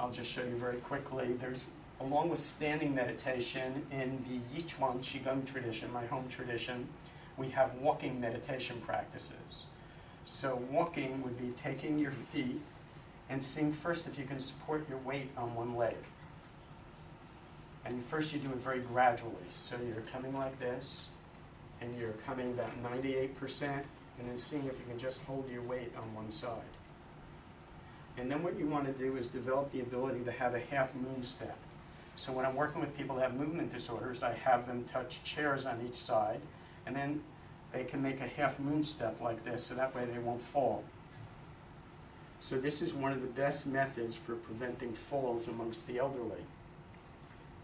I'll just show you very quickly. There's, along with standing meditation, in the Yichuan Qigong tradition, my home tradition, we have walking meditation practices. So walking would be taking your feet and seeing first if you can support your weight on one leg. And first you do it very gradually. So you're coming like this, and you're coming about 98%, and then seeing if you can just hold your weight on one side. And then what you want to do is develop the ability to have a half moon step. So when I'm working with people that have movement disorders, I have them touch chairs on each side, and then they can make a half moon step like this, so that way they won't fall. So this is one of the best methods for preventing falls amongst the elderly,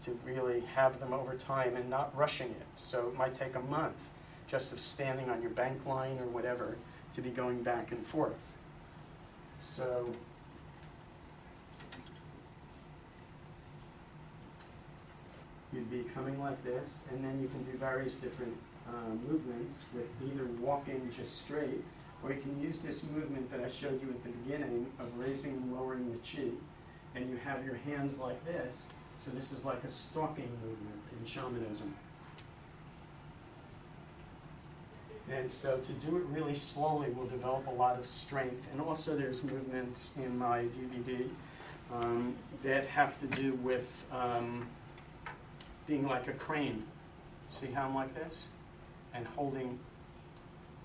to really have them over time and not rushing it. So it might take a month just of standing on your bank line or whatever to be going back and forth. So you'd be coming like this, and then you can do various different movements with either walking just straight, or you can use this movement that I showed you at the beginning of raising and lowering the chi, and you have your hands like this. So this is like a stalking movement in shamanism. And so to do it really slowly will develop a lot of strength. And also there's movements in my DVD that have to do with being like a crane. See how I'm like this? And holding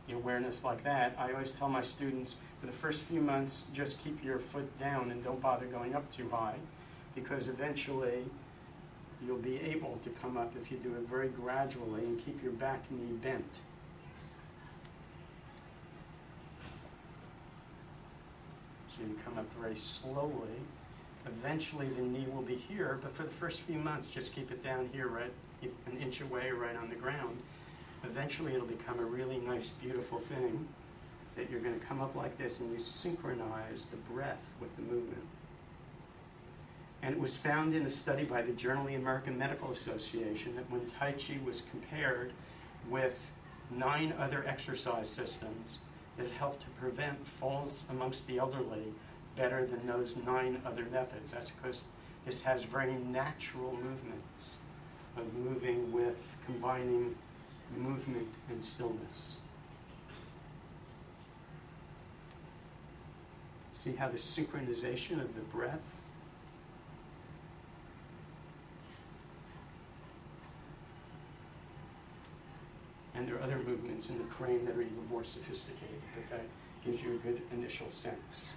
the awareness like that. I always tell my students, for the first few months, just keep your foot down and don't bother going up too high, because eventually you'll be able to come up if you do it very gradually and keep your back knee bent. So you come up very slowly. Eventually the knee will be here, but for the first few months, just keep it down here, right, an inch away, right on the ground. Eventually it'll become a really nice, beautiful thing that you're going to come up like this and you synchronize the breath with the movement. And it was found in a study by the Journal of the American Medical Association that when Tai Chi was compared with 9 other exercise systems, that it helped to prevent falls amongst the elderly better than those 9 other methods. That's because this has very natural movements of moving with combining movement and stillness. See how the synchronization of the breath and there are other movements in the crane that are even more sophisticated, but that gives you a good initial sense.